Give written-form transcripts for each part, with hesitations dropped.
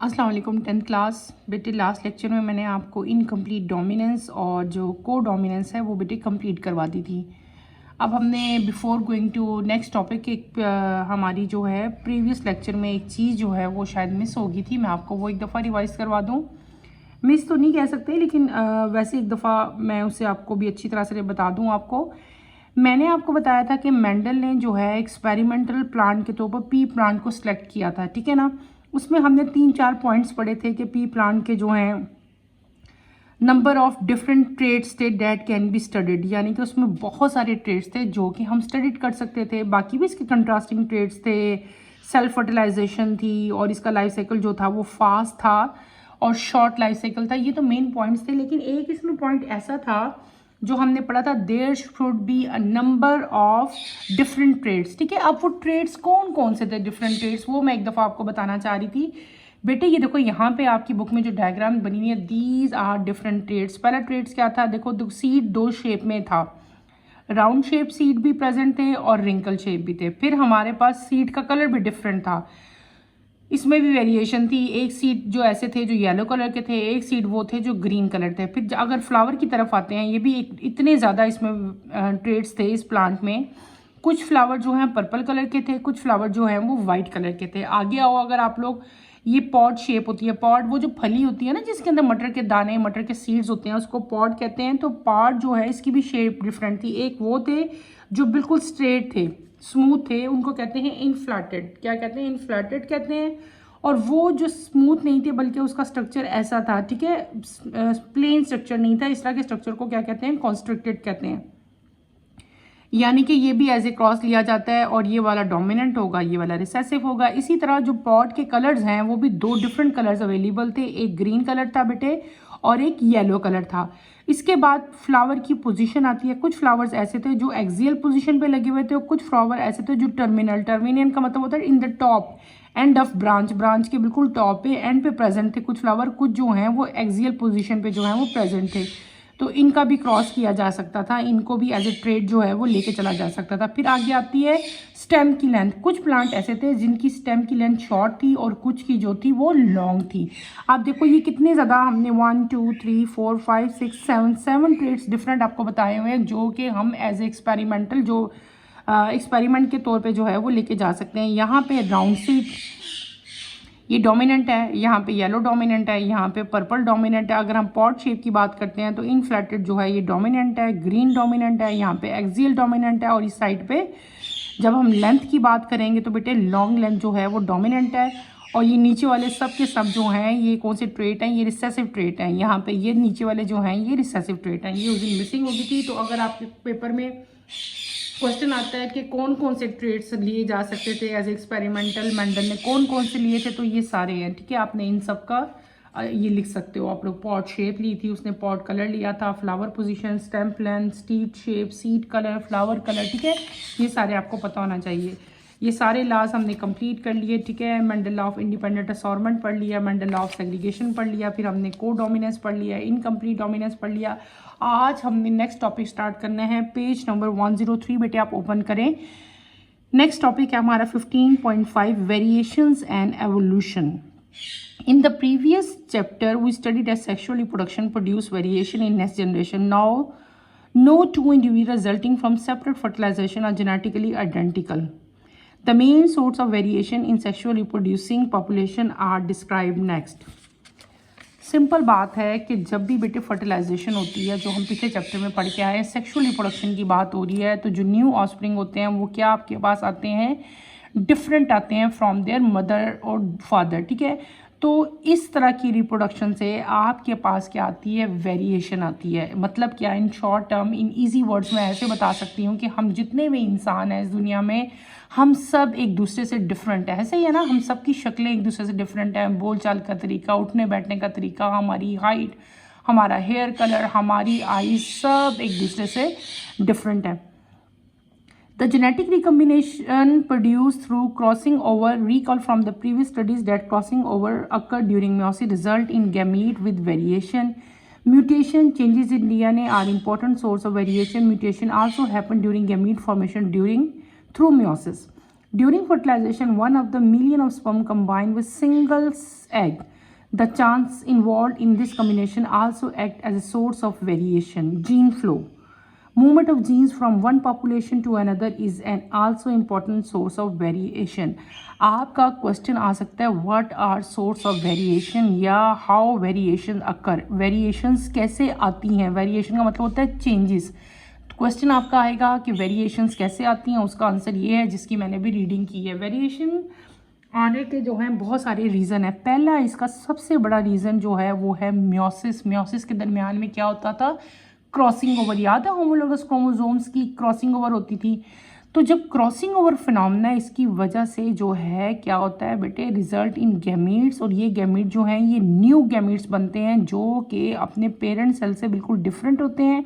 अस्सलाम वालेकुम 10th class. बेटे लास्ट लेक्चर में मैंने आपको इनकम्प्लीट डोमिनेंस और जो को डोमिनेंस है वो बेटे कंप्लीट करवा दी थी। अब हमने before going to next topic हमारी जो है प्रीवियस लेक्चर में एक चीज़ जो है वो शायद मिस हो गई थी। मैं आपको वो एक दफ़ा रिवाइज़ करवा दूँ। मिस तो नहीं कह सकते लेकिन वैसे एक दफ़ा मैं उसे आपको भी अच्छी तरह से बता दूँ। आपको मैंने आपको बताया था कि मेंडल ने जो है एक्सपेरिमेंटल प्लांट के तौर पर पी प्लांट को सिलेक्ट किया था, ठीक है ना। उसमें हमने 3-4 पॉइंट्स पढ़े थे कि पी प्लांट के जो हैं नंबर ऑफ डिफरेंट ट्रेड्स थे डैट कैन बी स्टडीड, यानी कि उसमें बहुत सारे ट्रेड्स थे जो कि हम स्टडीड कर सकते थे। बाकी भी इसके कंट्रास्टिंग ट्रेड्स थे, सेल्फ फर्टिलाइजेशन थी और इसका लाइफ साइकिल जो था वो फास्ट था और शॉर्ट लाइफ साइकिल था। ये तो मेन पॉइंट्स थे, लेकिन एक इसमें पॉइंट ऐसा था जो हमने पढ़ा था, there should be a number of different trades, ठीक है। अब वो ट्रेड्स कौन कौन से थे, डिफरेंट ट्रेड्स, वो मैं एक दफ़ा आपको बताना चाह रही थी। बेटे ये देखो यहाँ पे आपकी बुक में जो डायग्राम बनी हुई है, दीज आर डिफरेंट ट्रेड्स। पहला ट्रेड्स क्या था, देखो सीड दो शेप में था, राउंड शेप सीड भी प्रेजेंट थे और रिंकल शेप भी थे। फिर हमारे पास सीड का कलर भी डिफरेंट था, इसमें भी वेरिएशन थी। एक सीड जो ऐसे थे जो येलो कलर के थे, एक सीड वो थे जो ग्रीन कलर थे। फिर अगर फ्लावर की तरफ आते हैं, ये भी इतने ज़्यादा इसमें ट्रेड्स थे इस प्लांट में। कुछ फ्लावर जो हैं पर्पल कलर के थे, कुछ फ्लावर जो हैं वो वाइट कलर के थे। आगे आओ अगर आप लोग, ये पॉड शेप होती है, पॉड वो जो फली होती है ना जिसके अंदर मटर के दाने मटर के सीड्स होते हैं उसको पॉड कहते हैं। तो पॉड जो है इसकी भी शेप डिफरेंट थी। एक वो थे जो बिल्कुल स्ट्रेट थे, स्मूथ थे, उनको कहते हैं इनफ्लैटेड। क्या कहते हैं, इनफ्लैटेड कहते हैं। और वो जो स्मूथ नहीं थे बल्कि उसका स्ट्रक्चर ऐसा था, ठीक है, प्लेन स्ट्रक्चर नहीं था। इस तरह के स्ट्रक्चर को क्या कहते हैं, कॉन्स्ट्रिक्टेड कहते हैं। यानी कि ये भी एज ए क्रॉस लिया जाता है और ये वाला डोमिनेंट होगा, ये वाला रिसेसिव होगा। इसी तरह जो पॉट के कलर्स हैं वो भी दो डिफरेंट कलर्स अवेलेबल थे, एक ग्रीन कलर था बेटे और एक येलो कलर था। इसके बाद फ्लावर की पोजीशन आती है। कुछ फ्लावर्स ऐसे थे जो एक्सियल पोजीशन पे लगे हुए थे और कुछ फ्लावर ऐसे थे जो टर्मिनल, टर्मिनियन का मतलब होता है in the top end of branch, branch के बिल्कुल टॉप पे एंड पे प्रेजेंट थे कुछ फ्लावर। कुछ जो हैं वो एक्सियल पोजीशन पे जो है वो प्रेजेंट थे। तो इनका भी क्रॉस किया जा सकता था, इनको भी एज ए ट्रेड जो है वो लेके चला जा सकता था। फिर आगे आती है स्टेम की लेंथ। कुछ प्लांट ऐसे थे जिनकी स्टेम की लेंथ शॉर्ट थी और कुछ की जो थी वो लॉन्ग थी। आप देखो ये कितने ज़्यादा हमने 1 2 3 4 5 6 7 ट्रेड्स डिफरेंट आपको बताए हुए हैं जो कि हम एज ए एक्सपेरिमेंटल जो एक्सपेरिमेंट के तौर पे जो है वो लेके जा सकते हैं। यहाँ पे राउंड सीड ये डोमिनेंट है, यहाँ पे येलो डोमिनेंट है, यहाँ पे पर्पल डोमिनेंट है। अगर हम पॉट शेप की बात करते हैं तो इनफ्लैटेड जो है ये डोमिनेंट है, ग्रीन डोमिनेंट है, यहाँ पे एक्सियल डोमिनेंट है और इस साइड पे जब हम लेंथ की बात करेंगे तो बेटे लॉन्ग लेंथ जो है वो डोमिनेंट है। और ये नीचे वाले सब के सब जो हैं ये कौन से ट्रेट हैं, ये रिसेसिव ट्रेट हैं। यहाँ पे ये नीचे वाले जो हैं ये रिसेसिव ट्रेट हैं। ये उस दिन मिसिंग हो गई थी। तो अगर आपके पेपर में क्वेश्चन आता है कि कौन कौन से ट्रेड्स लिए जा सकते थे एज एक्सपेरिमेंटल, मेंडल ने कौन कौन से लिए थे, तो ये सारे हैं, ठीक है। आपने इन सब का ये लिख सकते हो। आप लोग पॉट शेप ली थी, उसने पॉट कलर लिया था, flower position, stem length, seed shape, seed colour, flower colour, ठीक है। ये सारे आपको पता होना चाहिए। ये सारे लॉज हमने कंप्लीट कर लिए, ठीक है। Mendel law of independent assortment पढ़ लिया, मेंडल लॉ ऑफ सेग्रीगेशन पढ़ लिया, फिर हमने को डोमिनेंस पढ़ लिया, इनकम्प्लीट डोमिनेंस पढ़ लिया। आज हमने नेक्स्ट टॉपिक स्टार्ट करना है, पेज नंबर 103 बेटे आप ओपन करें। नेक्स्ट टॉपिक है हमारा 15.5 variations and evolution. In the previous chapter, we studied as sexual reproduction produce variation in next generation. Now, no two individuals resulting from separate fertilization are genetically identical. The main source of variation in sexual reproducing population are described next. Simple बात है कि जब भी बेटे fertilisation होती है, जो हम पिछले चैप्टर में पढ़ के आए हैं, सेक्सुअल रिप्रोडक्शन की बात हो रही है, तो जो न्यू ऑफस्प्रिंग होते हैं वो क्या आपके पास आते हैं, डिफरेंट आते हैं फ्रॉम देयर मदर और फादर, ठीक है। तो इस तरह की रिप्रोडक्शन से आपके पास क्या आती है, वेरिएशन आती है। मतलब क्या, in short term, in easy words में ऐसे बता सकती हूँ कि हम जितने भी इंसान हैं इस दुनिया में, हम सब एक दूसरे से डिफरेंट है। ऐसे ही है ना, हम सब की शक्लें एक दूसरे से डिफरेंट हैं, बोलचाल का तरीका, उठने बैठने का तरीका, हमारी हाइट, हमारा हेयर कलर, हमारी आईज, सब एक दूसरे से डिफरेंट है। The genetic recombination produced through crossing over, recall from the previous studies that crossing over occur during meiosis result in gamete with variation. Mutation changes in DNA are important source of variation. Mutation also happen during gamete formation through meiosis. During fertilization, one of the million of sperm combine with single egg. The chance involved in this combination also act as a source of variation. Gene flow. Movement of genes from one population to another is an also important source of variation. आपका question आ सकता है what are source of variation या how variation occur. Variations कैसे आती हैं. Variation का मतलब होता है चेंजेस. क्वेश्चन आपका आएगा कि वेरिएशंस कैसे आती हैं. उसका आंसर ये है जिसकी मैंने भी रीडिंग की है. वेरिएशन आने के जो हैं बहुत सारे रीज़न है. पहला इसका सबसे बड़ा रीज़न जो है वो है म्योसिस. म्योसिस के दरमियान में क्या होता था, क्रॉसिंग ओवर. याद है होमोलोगस क्रोमोसोम्स की क्रॉसिंग ओवर होती थी. तो जब क्रॉसिंग ओवर फिनोमेना इसकी वजह से जो है क्या होता है बेटे, रिजल्ट इन गैमीट्स. और ये गैमीट जो हैं ये न्यू गैमीट्स बनते हैं जो कि अपने पेरेंट सेल से बिल्कुल डिफरेंट होते हैं.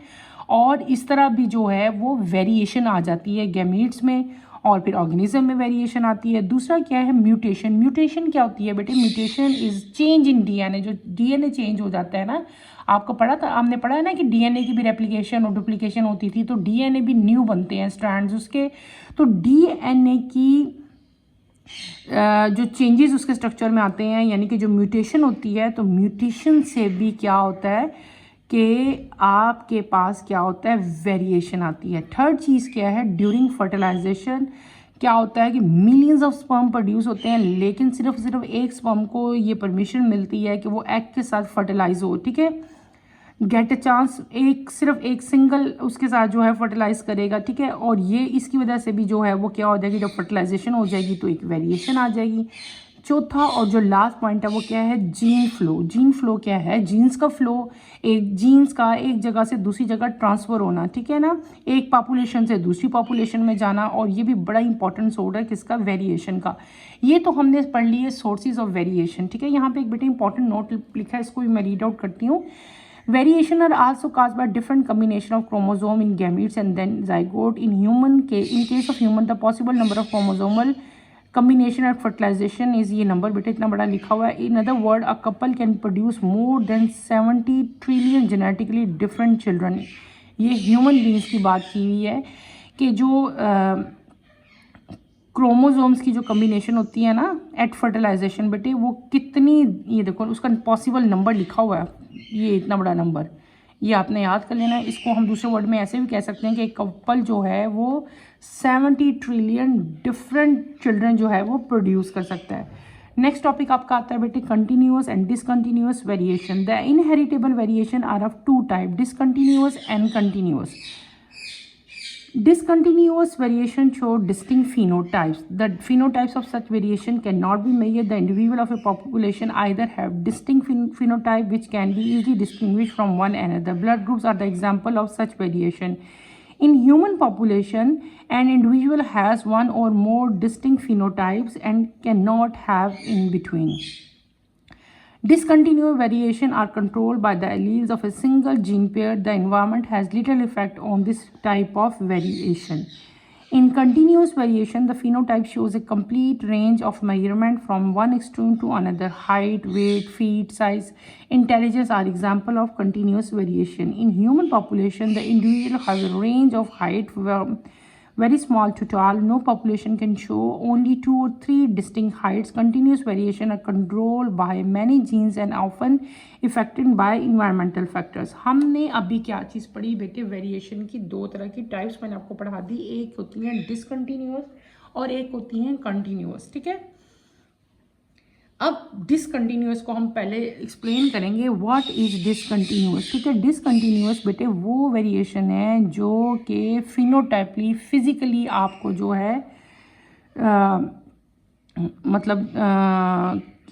और इस तरह भी जो है वो वेरिएशन आ जाती है गैमीट्स में और फिर ऑर्गेनिज्म में वेरिएशन आती है. दूसरा क्या है, म्यूटेशन. म्यूटेशन क्या होती है बेटे, mutation is change in DNA. जो डीएनए चेंज हो जाता है ना, आपको पढ़ा था, आपने पढ़ा है ना कि डीएनए की भी रेप्लिकेशन और डुप्लीकेशन होती थी. तो डीएनए भी न्यू बनते हैं स्ट्रैंड्स उसके. तो डीएनए की जो चेंजेस उसके स्ट्रक्चर में आते हैं यानी कि जो म्यूटेशन होती है, तो म्यूटेशन से भी क्या होता है कि आपके पास क्या होता है, वेरिएशन आती है. थर्ड चीज़ क्या है, ड्यूरिंग फर्टिलाइजेशन क्या होता है कि मिलियंस ऑफ स्पर्म प्रोड्यूस होते हैं लेकिन सिर्फ एक स्पर्म को ये परमिशन मिलती है कि वो एग के साथ फर्टिलाइज हो. ठीक है, गेट अ चांस. सिर्फ एक सिंगल उसके साथ जो है फर्टिलाइज करेगा. ठीक है, और ये इसकी वजह से भी जो है वो क्या हो जाएगी, जब फर्टिलाइजेशन हो जाएगी तो एक वेरिएशन आ जाएगी. चौथा और जो लास्ट पॉइंट है वो क्या है, जीन फ्लो. जीन फ्लो क्या है, जीन्स का फ्लो. एक जीन्स का एक जगह से दूसरी जगह ट्रांसफ़र होना. ठीक है ना, एक पॉपुलेशन से दूसरी पॉपुलेशन में जाना. और ये भी बड़ा इंपॉर्टेंट सोर्स है किसका, वेरिएशन का. ये तो हमने पढ़ लिए सोर्सेज ऑफ वेरिएशन. ठीक है, यहाँ पे एक बेटे इंपॉर्टेंट नोट लिखा है, इसको भी मैं रीड आउट करती हूँ. Variation are also caused by different combination of chromosome in gametes and then zygote. In case of human, the possible number of chromosomal combination at fertilization is ये number बेटा इतना बड़ा लिखा हुआ है. In other word, a couple can produce more than 70 trillion genetically different children. ये human beings की बात की हुई है कि जो क्रोमोसोम्स की जो कम्बिनेशन होती है ना एट फर्टिलाइजेशन बेटे, वो कितनी, ये देखो उसका पॉसिबल नंबर लिखा हुआ है, ये इतना बड़ा नंबर, ये आपने याद कर लेना है. इसको हम दूसरे वर्ड में ऐसे भी कह सकते हैं कि एक कपल जो है वो 70 ट्रिलियन डिफरेंट चिल्ड्रन जो है वो प्रोड्यूस कर सकता है. नेक्स्ट टॉपिक आपका आता है बेटे continuous and discontinuous variation. The inheritable variation are of two type, discontinuous and continuous. Discontinuous variation show distinct phenotypes. The phenotypes of such variation cannot be measured. The individual of a population either have distinct phenotype which can be easily distinguished from one another. Blood groups are the example of such variation. In human population, an individual has one or more distinct phenotypes and cannot have in between. Discontinuous variation are controlled by the alleles of a single gene pair. The environment has little effect on this type of variation. In continuous variation, the phenotype shows a complete range of measurement from one extreme to another. Height, weight, feet, size, intelligence are example of continuous variation. In human population, the individual has a range of height very small to tall. No population can show only 2 or 3 distinct heights. Continuous variation are controlled by many genes and often affected by environmental factors. हमने अभी क्या चीज़ पढ़ी बेटे, variation की दो तरह की types मैंने आपको पढ़ा दी. एक होती हैं डिसकंटिन्यूअस और एक होती हैं कंटिन्यूअस. ठीक है, अब डिसकंटिन्यूअस को हम पहले एक्सप्लेन करेंगे. What is discontinuous. ठीक है, डिसकंटिन्यूअस बेटे वो वेरिएशन है जो कि फिनोटाइपली फिजिकली आपको जो है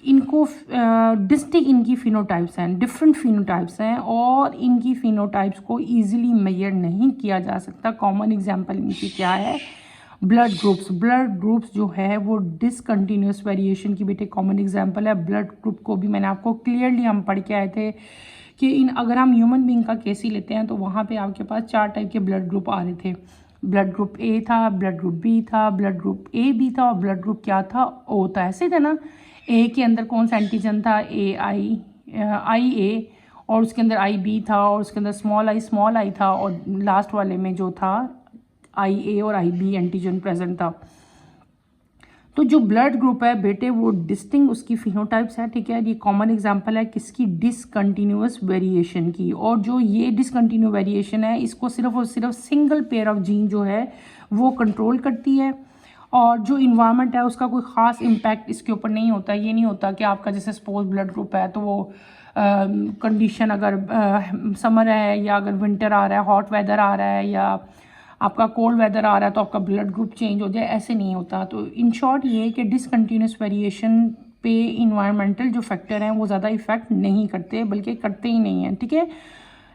इनको डिस्टिंक्ट इनकी फिनोटाइप्स हैं, डिफरेंट फिनोटाइप्स हैं और इनकी फिनोटाइप्स को ईजिली मेजर नहीं किया जा सकता. कॉमन एग्जांपल इनकी क्या है, ब्लड ग्रुप्स. ब्लड ग्रुप्स जो है वो डिसकंटिन्यूअस वेरिएशन की बेटे कॉमन एग्जांपल है. ब्लड ग्रुप को भी मैंने आपको क्लियरली हम पढ़ के आए थे कि अगर हम ह्यूमन बीइंग का केस ही लेते हैं तो वहाँ पे आपके पास 4 टाइप के ब्लड ग्रुप आ रहे थे. ब्लड ग्रुप ए था, ब्लड ग्रुप बी था, ब्लड ग्रुप ए बी था और ब्लड ग्रुप क्या था, ओ था. ऐसे था ना, ए के अंदर कौन सा एंटीजन था, आई ए, और उसके अंदर आई बी था और उसके अंदर स्मॉल आई था और लास्ट वाले में जो था आई ए और आई बी एंटीजन प्रेजेंट था. तो जो ब्लड ग्रुप है बेटे वो डिस्टिंग उसकी फिनोटाइप्स है, ठीक है। ये कॉमन एग्जांपल है किसकी, डिसकंटिन्यूअस वेरिएशन की। और जो ये डिसकंटिन्यू वेरिएशन है इसको सिर्फ और सिर्फ सिंगल पेयर ऑफ जीन जो है वो कंट्रोल करती है। और जो इन्वायरमेंट है उसका कोई ख़ास इम्पैक्ट इसके ऊपर नहीं होता। ये नहीं होता कि आपका जैसे सपोज ब्लड ग्रुप है तो वो कंडीशन अगर समर है या अगर विंटर आ रहा है, हॉट वेदर आ रहा है या आपका कोल्ड वेदर आ रहा है तो आपका ब्लड ग्रुप चेंज हो जाए, ऐसे नहीं होता। तो इन शॉर्ट ये कि डिसकंटिन्यूस वेरिएशन पे इन्वायरमेंटल जो फैक्टर हैं वो ज़्यादा इफेक्ट नहीं करते, बल्कि करते ही नहीं हैं, ठीक है।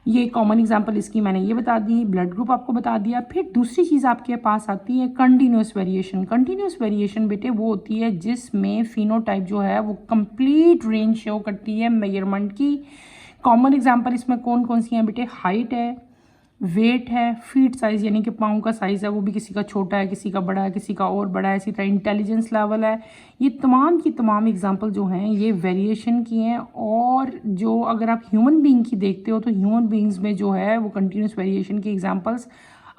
ये कॉमन एग्जांपल इसकी मैंने ये बता दी, ब्लड ग्रुप आपको बता दिया। फिर दूसरी चीज़ आपके पास आती है कंटिन्यूस वेरिएशन। कंटिन्यूस वेरिएशन बेटे वो होती है जिसमें फिनोटाइप जो है वो कंप्लीट रेंज शो करती है मेजरमेंट की। कॉमन एग्जांपल इसमें कौन कौन सी हैं बेटे, हाइट है, वेट है, फीट साइज़ यानी कि पाँव का साइज़ है वो भी किसी का छोटा है, किसी का बड़ा है, किसी का और बड़ा है। इसी तरह इंटेलिजेंस लेवल है। ये तमाम की तमाम एग्जांपल जो हैं ये वेरिएशन की हैं। और जो अगर आप ह्यूमन बीइंग की देखते हो तो ह्यूमन बीइंग्स में जो है वो कंटिन्यूस वेरिएशन की एग्जांपल्स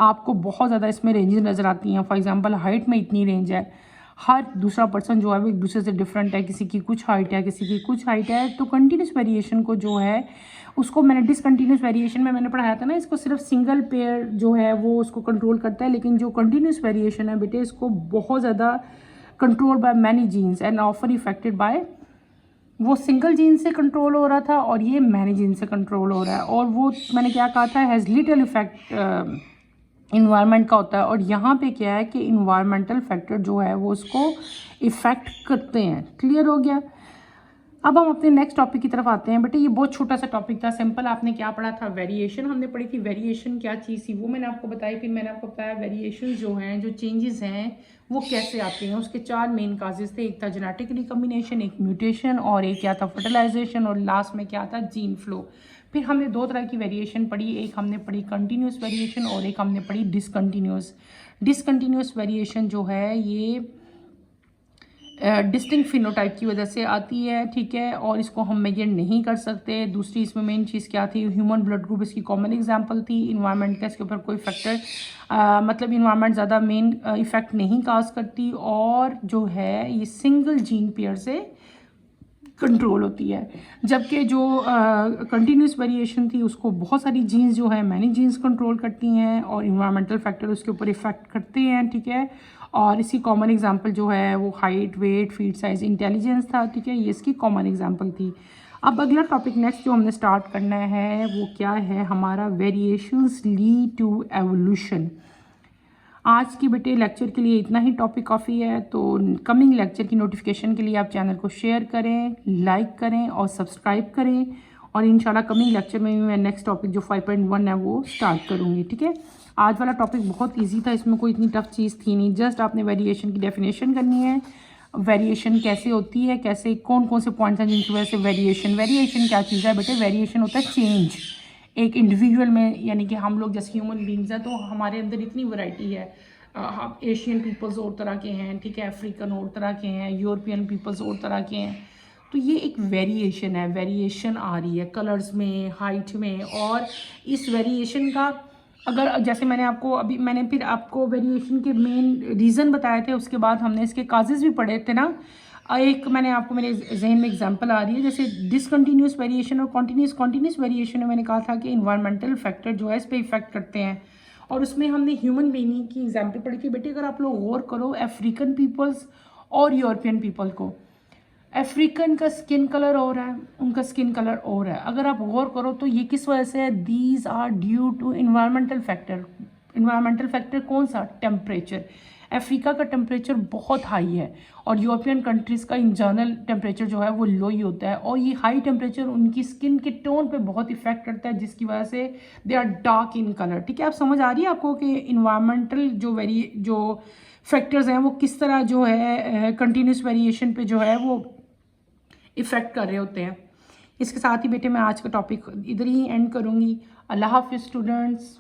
आपको बहुत ज़्यादा इसमें रेंजेस नज़र आती हैं। फॉर एग्जांपल हाइट में इतनी रेंज है, हर दूसरा पर्सन जो है वो एक दूसरे से डिफरेंट है, किसी की कुछ हाइट है, किसी की कुछ हाइट है। तो कंटिन्यूस वेरिएशन को जो है उसको मैंने डिसकंटिन्यूस वेरिएशन में मैंने पढ़ाया था ना, इसको सिर्फ सिंगल पेयर जो है वो उसको कंट्रोल करता है। लेकिन जो कंटिन्यूस वेरिएशन है बेटे इसको बहुत ज़्यादा control by many genes and offer affected by, वो सिंगल जीन से कंट्रोल हो रहा था और ये मैनी जीन से कंट्रोल हो रहा है। और वो मैंने क्या कहा था, हैज़ लिटिल इफेक्ट इन्वायरमेंट का होता है। और यहाँ पे क्या है कि इन्वायरमेंटल फैक्टर जो है वो उसको इफ़ेक्ट करते हैं। क्लियर हो गया। अब हम अपने नेक्स्ट टॉपिक की तरफ आते हैं। बेटे ये बहुत छोटा सा टॉपिक था, सिंपल। आपने क्या पढ़ा था, वेरिएशन हमने पढ़ी थी। वेरिएशन क्या चीज़ थी वो मैंने आपको बताई। फिर मैंने आपको बताया वेरिएशन जो हैं, जो चेंजेस हैं वो कैसे आते हैं। उसके 4 मेन काजेज थे, एक था जेनेटिक रिकम्बिनेशन, एक म्यूटेशन और एक क्या था फर्टिलाइजेशन, और लास्ट में क्या था जीन फ्लो। फिर हमने 2 तरह की वेरिएशन पढ़ी, एक हमने पढ़ी कंटिन्यूस वेरिएशन और एक हमने पढ़ी डिसकंटिन्यूस। डिसकंटिन्यूस वेरिएशन जो है ये डिस्टिंक्ट फिनोटाइप की वजह से आती है, ठीक है, और इसको हम मेजर नहीं कर सकते। दूसरी इसमें मेन चीज़ क्या थी, ह्यूमन ब्लड ग्रुप इसकी कॉमन एग्जांपल थी। इन्वायरमेंट का इसके ऊपर कोई फैक्टर मतलब इन्वायरमेंट ज़्यादा मेन इफेक्ट नहीं काज करती। और जो है ये सिंगल जीन पेयर से कंट्रोल होती है। जबकि जो कंटिन्यूस वेरिएशन थी उसको बहुत सारी जीन्स जो है मैनी जीन्स कंट्रोल करती हैं और इन्वायरमेंटल फैक्टर उसके ऊपर इफेक्ट करते हैं, ठीक है। और इसकी कॉमन एग्जांपल जो है वो height, weight, feet size, intelligence था, ठीक है। ये इसकी कॉमन एग्जांपल थी। अब अगला टॉपिक नेक्स्ट जो हमने स्टार्ट करना है वो क्या है हमारा, वेरिएशंस लीड टू एवोल्यूशन। आज की बेटे लेक्चर के लिए इतना ही टॉपिक काफ़ी है। तो कमिंग लेक्चर की नोटिफिकेशन के लिए आप चैनल को शेयर करें, लाइक करें और सब्सक्राइब करें। और इंशाल्लाह कमिंग लेक्चर में भी मैं नेक्स्ट टॉपिक जो 5.1 है वो स्टार्ट करूँगी, ठीक है। आज वाला टॉपिक बहुत ईजी था, इसमें कोई इतनी टफ चीज़ थी नहीं। जस्ट आपने वेरिएशन की डेफिनेशन करनी है, वेरिएशन कैसे होती है, कैसे कौन कौन से पॉइंट्स हैं जिनकी वजह से वेरिएशन क्या चीज़ है बेटे, वेरिएशन होता है चेंज एक इंडिविजुअल में। यानी कि हम लोग जैसे ह्यूमन बींग्स हैं तो हमारे अंदर इतनी वैरायटी है। हम एशियन पीपल्स और तरह के हैं, ठीक है, अफ्रीकन और तरह के हैं, यूरोपियन पीपल्स और तरह के हैं। तो ये एक वेरिएशन है, वेरिएशन आ रही है कलर्स में, हाइट में। और इस वेरिएशन का अगर जैसे मैंने फिर आपको वेरिएशन के मेन रीज़न बताए थे, उसके बाद हमने इसके काजेज़ भी पढ़े थे ना। एक मैंने आपको मेरे जहन में एग्जांपल आ रही है, जैसे डिसकंटिन्यूस वेरिएशन और कॉन्टिन्यूस वेरिएशन में मैंने कहा था कि इन्वायरमेंटल फैक्टर जो है इस पर इफेक्ट करते हैं। और उसमें हमने ह्यूमन बीइंग की एग्जांपल पढ़ी थी। बेटे अगर आप लोग गौर करो अफ्रीकन पीपल्स और यूरोपियन पीपल को, अफ्रीकन का स्किन कलर और है, उनका स्किन कलर और है। अगर आप गौर करो तो ये किस वजह से है, these are due to environmental factor. Environmental factor कौन सा, टेम्परेचर। अफ्रीका का टेम्परेचर बहुत हाई है और यूरोपियन कंट्रीज़ का इन जनरल टेम्परेचर जो है वो लो ही होता है। और ये हाई टेम्परेचर उनकी स्किन के टोन पे बहुत इफेक्ट करता है, जिसकी वजह से they are dark in colour, ठीक है। आप समझ आ रही है आपको कि इन्वायरमेंटल जो फैक्टर्स हैं वो किस तरह जो है कंटिन्यूस वेरिएशन पे जो है वो इफ़ेक्ट कर रहे होते हैं। इसके साथ ही बेटे मैं आज का टॉपिक इधर ही एंड करूँगी। अल्लाह हाफ़िज़ स्टूडेंट्स।